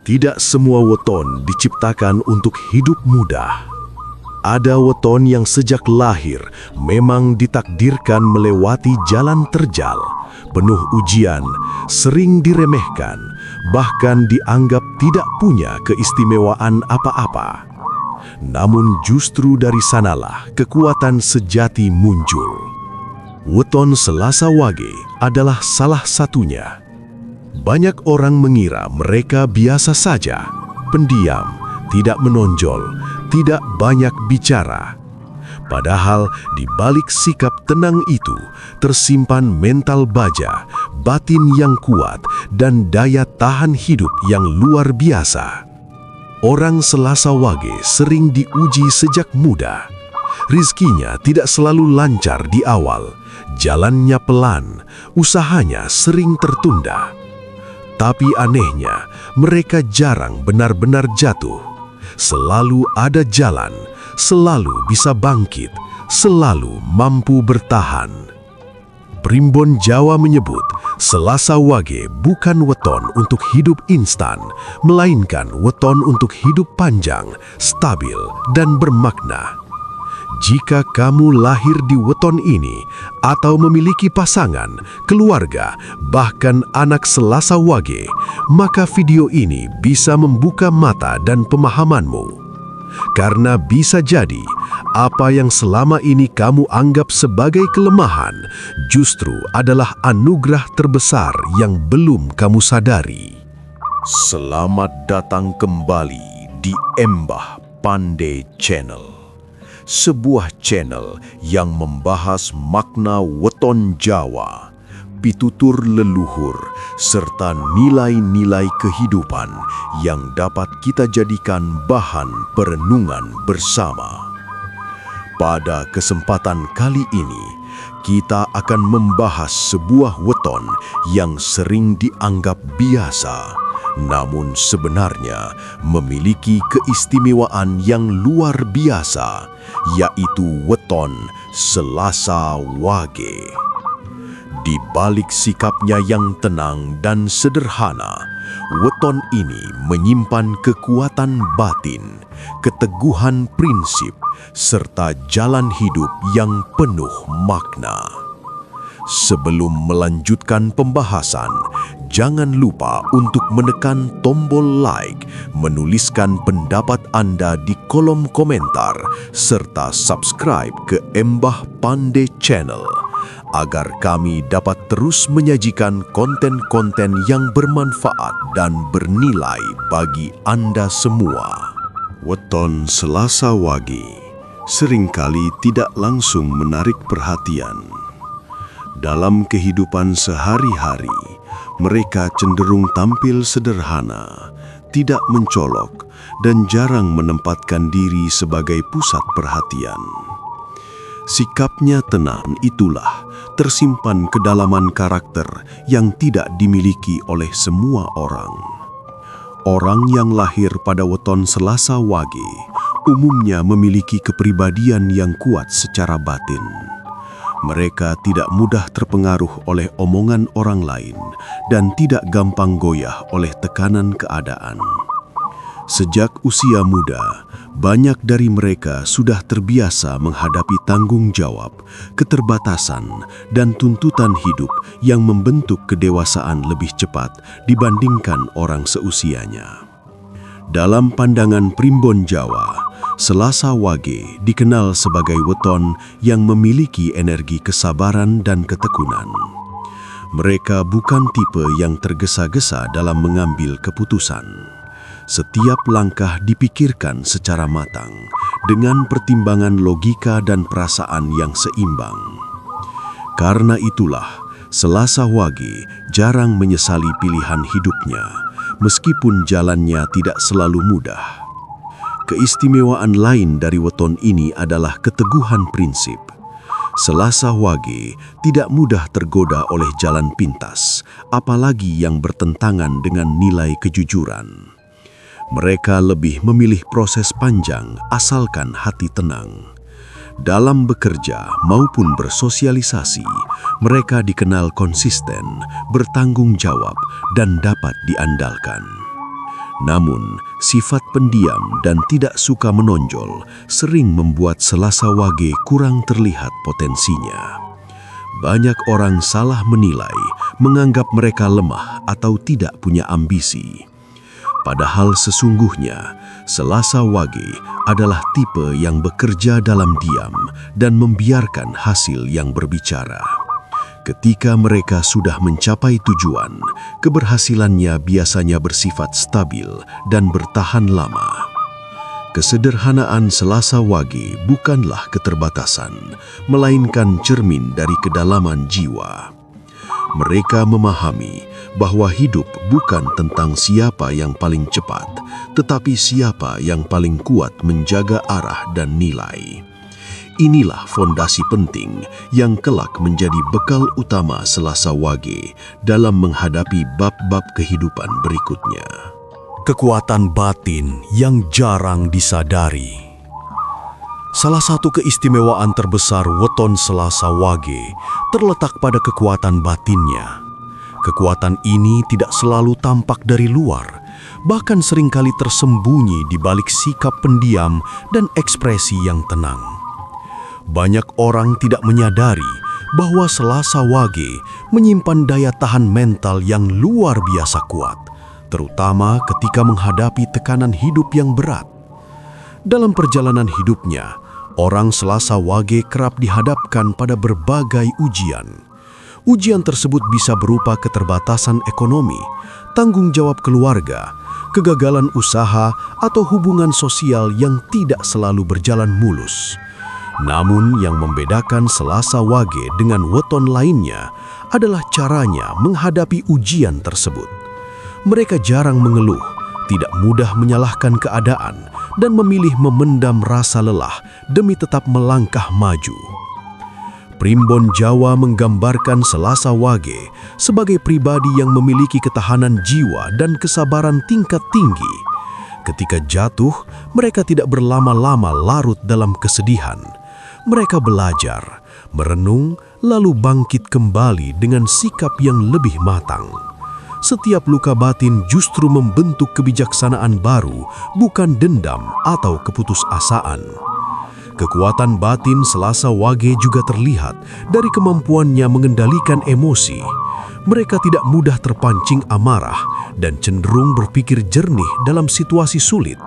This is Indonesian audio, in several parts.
Tidak semua weton diciptakan untuk hidup mudah. Ada weton yang sejak lahir memang ditakdirkan melewati jalan terjal, penuh ujian, sering diremehkan, bahkan dianggap tidak punya keistimewaan apa-apa. Namun justru dari sanalah kekuatan sejati muncul. Weton Selasa Wage adalah salah satunya. Banyak orang mengira mereka biasa saja, pendiam, tidak menonjol, tidak banyak bicara. Padahal di balik sikap tenang itu tersimpan mental baja, batin yang kuat, dan daya tahan hidup yang luar biasa. Orang Selasa Wage sering diuji sejak muda. Rizkinya tidak selalu lancar di awal, jalannya pelan, usahanya sering tertunda. Tapi anehnya, mereka jarang benar-benar jatuh. Selalu ada jalan, selalu bisa bangkit, selalu mampu bertahan. Primbon Jawa menyebut, Selasa Wage bukan weton untuk hidup instan, melainkan weton untuk hidup panjang, stabil, dan bermakna. Jika kamu lahir di weton ini atau memiliki pasangan, keluarga, bahkan anak Selasa Wage, maka video ini bisa membuka mata dan pemahamanmu. Karena bisa jadi, apa yang selama ini kamu anggap sebagai kelemahan justru adalah anugerah terbesar yang belum kamu sadari. Selamat datang kembali di Embah Pandey Channel. Sebuah channel yang membahas makna weton Jawa, pitutur leluhur, serta nilai-nilai kehidupan yang dapat kita jadikan bahan perenungan bersama. Pada kesempatan kali ini, kita akan membahas sebuah weton yang sering dianggap biasa, namun sebenarnya memiliki keistimewaan yang luar biasa, yaitu weton Selasa Wage. Di balik sikapnya yang tenang dan sederhana, weton ini menyimpan kekuatan batin, keteguhan prinsip, serta jalan hidup yang penuh makna. Sebelum melanjutkan pembahasan, jangan lupa untuk menekan tombol like, menuliskan pendapat Anda di kolom komentar, serta subscribe ke Embah Pandey Channel, agar kami dapat terus menyajikan konten-konten yang bermanfaat dan bernilai bagi Anda semua. Weton Selasa Wage seringkali tidak langsung menarik perhatian. Dalam kehidupan sehari-hari, mereka cenderung tampil sederhana, tidak mencolok, dan jarang menempatkan diri sebagai pusat perhatian. Sikapnya tenang itulah tersimpan kedalaman karakter yang tidak dimiliki oleh semua orang. Orang yang lahir pada weton Selasa Wage umumnya memiliki kepribadian yang kuat secara batin. Mereka tidak mudah terpengaruh oleh omongan orang lain dan tidak gampang goyah oleh tekanan keadaan. Sejak usia muda, banyak dari mereka sudah terbiasa menghadapi tanggung jawab, keterbatasan, dan tuntutan hidup yang membentuk kedewasaan lebih cepat dibandingkan orang seusianya. Dalam pandangan primbon Jawa, Selasa Wage dikenal sebagai weton yang memiliki energi kesabaran dan ketekunan. Mereka bukan tipe yang tergesa-gesa dalam mengambil keputusan. Setiap langkah dipikirkan secara matang, dengan pertimbangan logika dan perasaan yang seimbang. Karena itulah, Selasa Wage jarang menyesali pilihan hidupnya, meskipun jalannya tidak selalu mudah. Keistimewaan lain dari weton ini adalah keteguhan prinsip. Selasa Wage tidak mudah tergoda oleh jalan pintas, apalagi yang bertentangan dengan nilai kejujuran. Mereka lebih memilih proses panjang asalkan hati tenang. Dalam bekerja maupun bersosialisasi, mereka dikenal konsisten, bertanggung jawab, dan dapat diandalkan. Namun, sifat pendiam dan tidak suka menonjol sering membuat Selasa Wage kurang terlihat potensinya. Banyak orang salah menilai, menganggap mereka lemah atau tidak punya ambisi. Padahal sesungguhnya, Selasa Wage adalah tipe yang bekerja dalam diam dan membiarkan hasil yang berbicara. Ketika mereka sudah mencapai tujuan, keberhasilannya biasanya bersifat stabil dan bertahan lama. Kesederhanaan Selasa Wage bukanlah keterbatasan, melainkan cermin dari kedalaman jiwa. Mereka memahami bahwa hidup bukan tentang siapa yang paling cepat, tetapi siapa yang paling kuat menjaga arah dan nilai. Inilah fondasi penting yang kelak menjadi bekal utama Selasa Wage dalam menghadapi bab-bab kehidupan berikutnya. Kekuatan batin yang jarang disadari. Salah satu keistimewaan terbesar weton Selasa Wage terletak pada kekuatan batinnya. Kekuatan ini tidak selalu tampak dari luar, bahkan seringkali tersembunyi di balik sikap pendiam dan ekspresi yang tenang. Banyak orang tidak menyadari bahwa Selasa Wage menyimpan daya tahan mental yang luar biasa kuat, terutama ketika menghadapi tekanan hidup yang berat. Dalam perjalanan hidupnya, orang Selasa Wage kerap dihadapkan pada berbagai ujian. Ujian tersebut bisa berupa keterbatasan ekonomi, tanggung jawab keluarga, kegagalan usaha, atau hubungan sosial yang tidak selalu berjalan mulus. Namun yang membedakan Selasa Wage dengan weton lainnya adalah caranya menghadapi ujian tersebut. Mereka jarang mengeluh, tidak mudah menyalahkan keadaan, dan memilih memendam rasa lelah demi tetap melangkah maju. Primbon Jawa menggambarkan Selasa Wage sebagai pribadi yang memiliki ketahanan jiwa dan kesabaran tingkat tinggi. Ketika jatuh, mereka tidak berlama-lama larut dalam kesedihan. Mereka belajar, merenung, lalu bangkit kembali dengan sikap yang lebih matang. Setiap luka batin justru membentuk kebijaksanaan baru, bukan dendam atau keputusasaan. Kekuatan batin Selasa Wage juga terlihat dari kemampuannya mengendalikan emosi. Mereka tidak mudah terpancing amarah dan cenderung berpikir jernih dalam situasi sulit.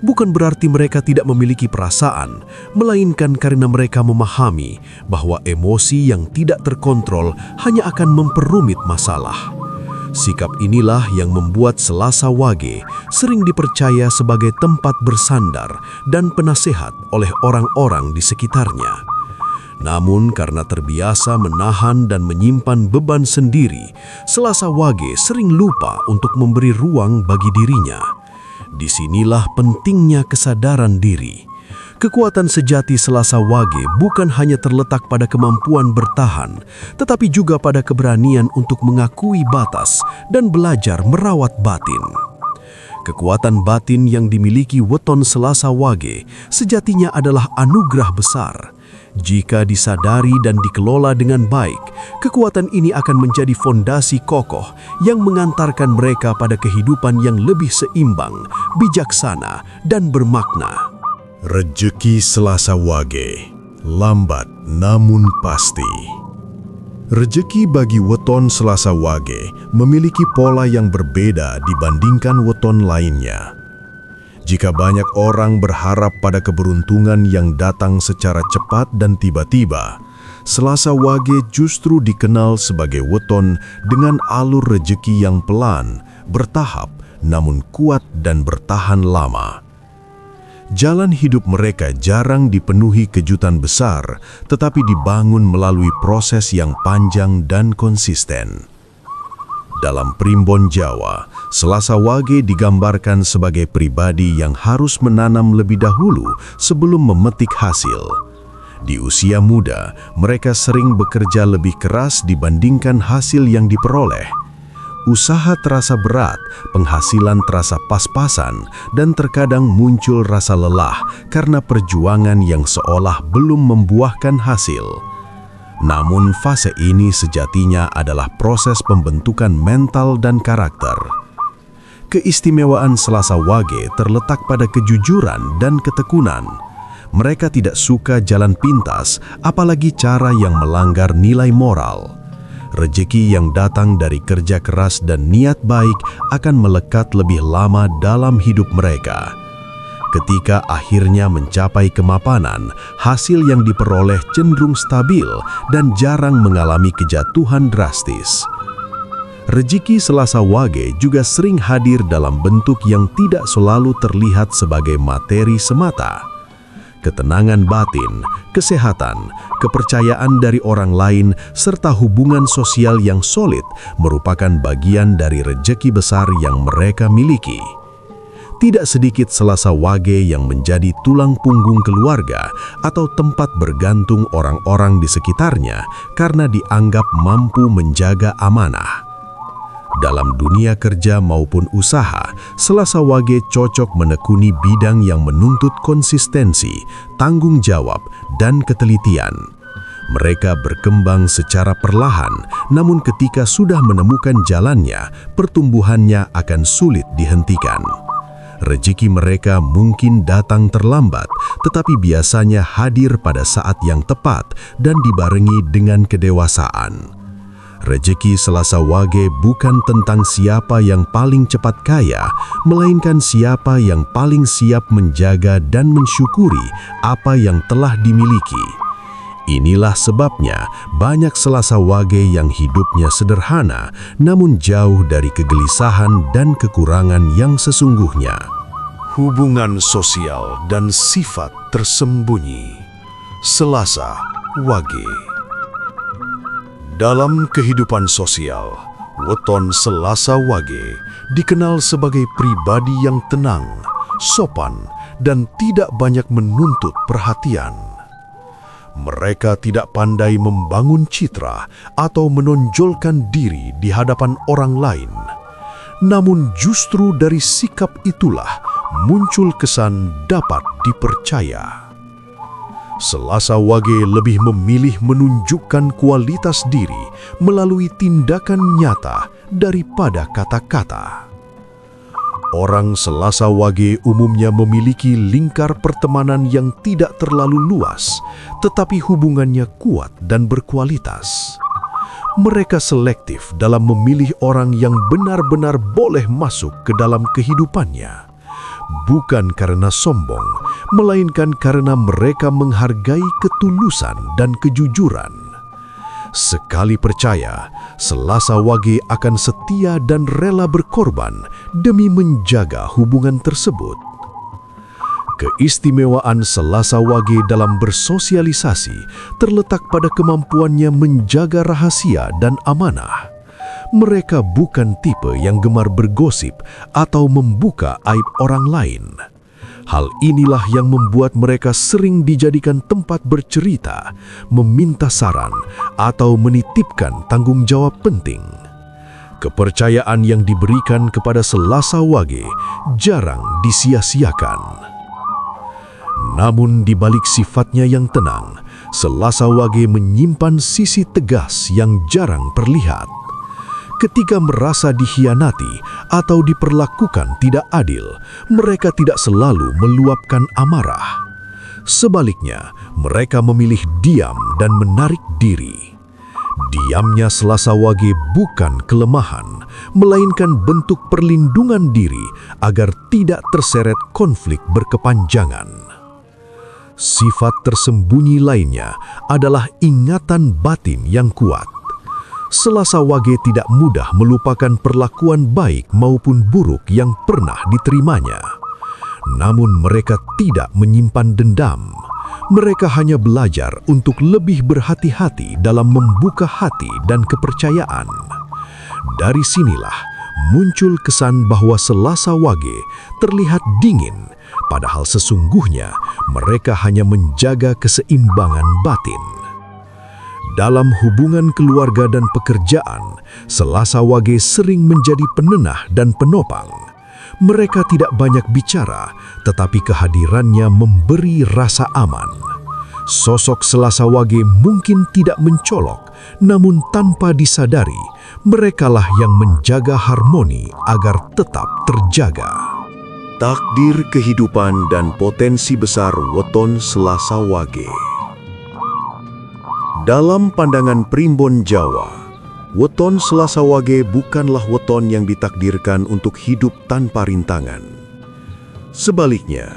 Bukan berarti mereka tidak memiliki perasaan, melainkan karena mereka memahami bahwa emosi yang tidak terkontrol hanya akan memperumit masalah. Sikap inilah yang membuat Selasa Wage sering dipercaya sebagai tempat bersandar dan penasehat oleh orang-orang di sekitarnya. Namun karena terbiasa menahan dan menyimpan beban sendiri, Selasa Wage sering lupa untuk memberi ruang bagi dirinya. Disinilah pentingnya kesadaran diri. Kekuatan sejati Selasa Wage bukan hanya terletak pada kemampuan bertahan, tetapi juga pada keberanian untuk mengakui batas dan belajar merawat batin. Kekuatan batin yang dimiliki weton Selasa Wage sejatinya adalah anugerah besar. Jika disadari dan dikelola dengan baik, kekuatan ini akan menjadi fondasi kokoh yang mengantarkan mereka pada kehidupan yang lebih seimbang, bijaksana, dan bermakna. Rejeki Selasa Wage, lambat namun pasti. Rejeki bagi weton Selasa Wage memiliki pola yang berbeda dibandingkan weton lainnya. Jika banyak orang berharap pada keberuntungan yang datang secara cepat dan tiba-tiba, Selasa Wage justru dikenal sebagai weton dengan alur rejeki yang pelan, bertahap, namun kuat dan bertahan lama. Jalan hidup mereka jarang dipenuhi kejutan besar, tetapi dibangun melalui proses yang panjang dan konsisten. Dalam Primbon Jawa, Selasa Wage digambarkan sebagai pribadi yang harus menanam lebih dahulu sebelum memetik hasil. Di usia muda, mereka sering bekerja lebih keras dibandingkan hasil yang diperoleh. Usaha terasa berat, penghasilan terasa pas-pasan, dan terkadang muncul rasa lelah karena perjuangan yang seolah belum membuahkan hasil. Namun fase ini sejatinya adalah proses pembentukan mental dan karakter. Keistimewaan Selasa Wage terletak pada kejujuran dan ketekunan. Mereka tidak suka jalan pintas, apalagi cara yang melanggar nilai moral. Rezeki yang datang dari kerja keras dan niat baik akan melekat lebih lama dalam hidup mereka. Ketika akhirnya mencapai kemapanan, hasil yang diperoleh cenderung stabil dan jarang mengalami kejatuhan drastis. Rezeki Selasa Wage juga sering hadir dalam bentuk yang tidak selalu terlihat sebagai materi semata. Ketenangan batin, kesehatan, kepercayaan dari orang lain, serta hubungan sosial yang solid merupakan bagian dari rezeki besar yang mereka miliki. Tidak sedikit Selasa Wage yang menjadi tulang punggung keluarga atau tempat bergantung orang-orang di sekitarnya karena dianggap mampu menjaga amanah. Dalam dunia kerja maupun usaha, Selasa Wage cocok menekuni bidang yang menuntut konsistensi, tanggung jawab, dan ketelitian. Mereka berkembang secara perlahan, namun ketika sudah menemukan jalannya, pertumbuhannya akan sulit dihentikan. Rezeki mereka mungkin datang terlambat, tetapi biasanya hadir pada saat yang tepat dan dibarengi dengan kedewasaan. Rezeki Selasa Wage bukan tentang siapa yang paling cepat kaya, melainkan siapa yang paling siap menjaga dan mensyukuri apa yang telah dimiliki. Inilah sebabnya banyak Selasa Wage yang hidupnya sederhana, namun jauh dari kegelisahan dan kekurangan yang sesungguhnya. Hubungan sosial dan sifat tersembunyi. Selasa Wage. Dalam kehidupan sosial, weton Selasa Wage dikenal sebagai pribadi yang tenang, sopan, dan tidak banyak menuntut perhatian. Mereka tidak pandai membangun citra atau menonjolkan diri di hadapan orang lain. Namun justru dari sikap itulah muncul kesan dapat dipercaya. Selasa Wage lebih memilih menunjukkan kualitas diri melalui tindakan nyata daripada kata-kata. Orang Selasa Wage umumnya memiliki lingkar pertemanan yang tidak terlalu luas, tetapi hubungannya kuat dan berkualitas. Mereka selektif dalam memilih orang yang benar-benar boleh masuk ke dalam kehidupannya. Bukan karena sombong, melainkan karena mereka menghargai ketulusan dan kejujuran. Sekali percaya, Selasa Wage akan setia dan rela berkorban demi menjaga hubungan tersebut. Keistimewaan Selasa Wage dalam bersosialisasi terletak pada kemampuannya menjaga rahasia dan amanah. Mereka bukan tipe yang gemar bergosip atau membuka aib orang lain. Hal inilah yang membuat mereka sering dijadikan tempat bercerita, meminta saran, atau menitipkan tanggung jawab penting. Kepercayaan yang diberikan kepada Selasa Wage jarang disia-siakan. Namun di balik sifatnya yang tenang, Selasa Wage menyimpan sisi tegas yang jarang terlihat. Ketika merasa dikhianati atau diperlakukan tidak adil, mereka tidak selalu meluapkan amarah. Sebaliknya, mereka memilih diam dan menarik diri. Diamnya Selasa Wage bukan kelemahan, melainkan bentuk perlindungan diri agar tidak terseret konflik berkepanjangan. Sifat tersembunyi lainnya adalah ingatan batin yang kuat. Selasa Wage tidak mudah melupakan perlakuan baik maupun buruk yang pernah diterimanya. Namun mereka tidak menyimpan dendam. Mereka hanya belajar untuk lebih berhati-hati dalam membuka hati dan kepercayaan. Dari sinilah muncul kesan bahwa Selasa Wage terlihat dingin, padahal sesungguhnya mereka hanya menjaga keseimbangan batin. Dalam hubungan keluarga dan pekerjaan, Selasa Wage sering menjadi penenah dan penopang. Mereka tidak banyak bicara, tetapi kehadirannya memberi rasa aman. sosok Selasa Wage mungkin tidak mencolok, namun tanpa disadari, merekalah yang menjaga harmoni agar tetap terjaga. Takdir kehidupan dan potensi besar weton Selasa Wage. Dalam pandangan primbon Jawa, weton Selasa Wage bukanlah weton yang ditakdirkan untuk hidup tanpa rintangan. Sebaliknya,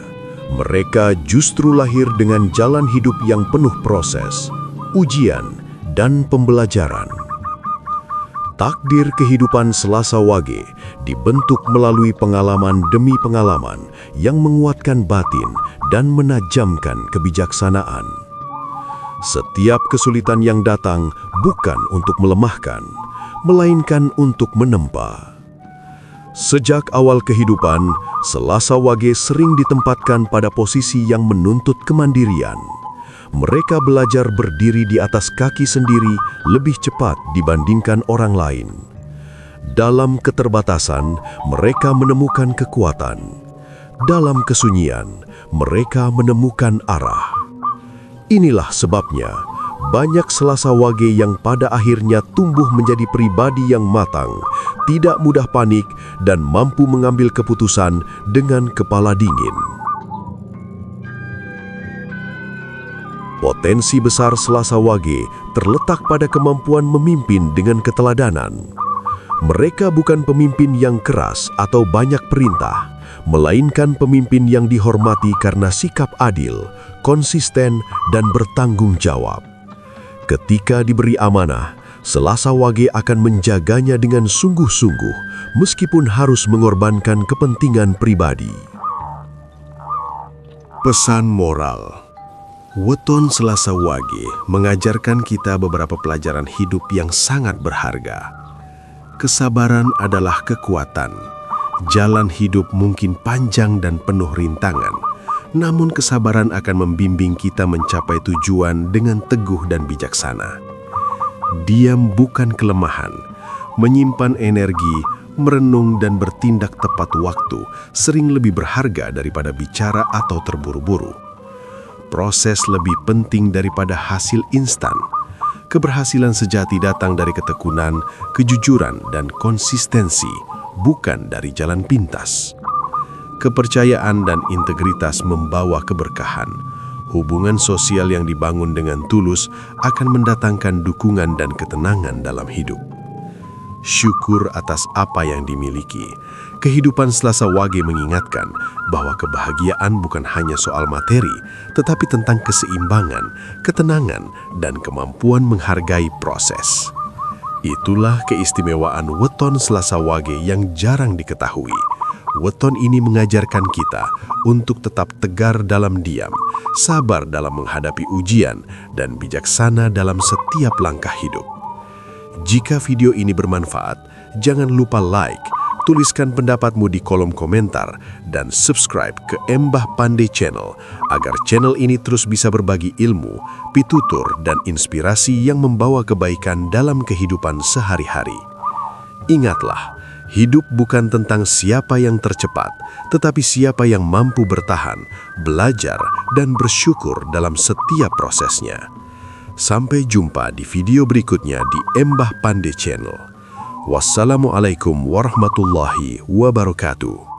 mereka justru lahir dengan jalan hidup yang penuh proses, ujian, dan pembelajaran. Takdir kehidupan Selasa Wage dibentuk melalui pengalaman demi pengalaman yang menguatkan batin dan menajamkan kebijaksanaan. Setiap kesulitan yang datang bukan untuk melemahkan, melainkan untuk menempa. Sejak awal kehidupan, Selasa Wage sering ditempatkan pada posisi yang menuntut kemandirian. Mereka belajar berdiri di atas kaki sendiri lebih cepat dibandingkan orang lain. Dalam keterbatasan, mereka menemukan kekuatan. Dalam kesunyian, mereka menemukan arah. Inilah sebabnya, banyak Selasa Wage yang pada akhirnya tumbuh menjadi pribadi yang matang, tidak mudah panik, dan mampu mengambil keputusan dengan kepala dingin. Potensi besar Selasa Wage terletak pada kemampuan memimpin dengan keteladanan. Mereka bukan pemimpin yang keras atau banyak perintah, melainkan pemimpin yang dihormati karena sikap adil, konsisten, dan bertanggung jawab. Ketika diberi amanah, Selasa Wage akan menjaganya dengan sungguh-sungguh, meskipun harus mengorbankan kepentingan pribadi. Pesan moral. Weton Selasa Wage mengajarkan kita beberapa pelajaran hidup yang sangat berharga. Kesabaran adalah kekuatan. Jalan hidup mungkin panjang dan penuh rintangan, namun kesabaran akan membimbing kita mencapai tujuan dengan teguh dan bijaksana. Diam bukan kelemahan, menyimpan energi, merenung dan bertindak tepat waktu sering lebih berharga daripada bicara atau terburu-buru. Proses lebih penting daripada hasil instan. Keberhasilan sejati datang dari ketekunan, kejujuran, dan konsistensi, bukan dari jalan pintas. Kepercayaan dan integritas membawa keberkahan. Hubungan sosial yang dibangun dengan tulus akan mendatangkan dukungan dan ketenangan dalam hidup. Syukur atas apa yang dimiliki. Kehidupan Selasa Wage mengingatkan bahwa kebahagiaan bukan hanya soal materi, tetapi tentang keseimbangan, ketenangan, dan kemampuan menghargai proses. Itulah keistimewaan weton Selasa Wage yang jarang diketahui. Weton ini mengajarkan kita untuk tetap tegar dalam diam, sabar dalam menghadapi ujian, dan bijaksana dalam setiap langkah hidup. Jika video ini bermanfaat, jangan lupa like, tuliskan pendapatmu di kolom komentar, dan subscribe ke Embah Pandey Channel agar channel ini terus bisa berbagi ilmu, pitutur, dan inspirasi yang membawa kebaikan dalam kehidupan sehari-hari. Ingatlah, hidup bukan tentang siapa yang tercepat, tetapi siapa yang mampu bertahan, belajar, dan bersyukur dalam setiap prosesnya. Sampai jumpa di video berikutnya di Embah Pandey Channel. Wassalamualaikum warahmatullahi wabarakatuh.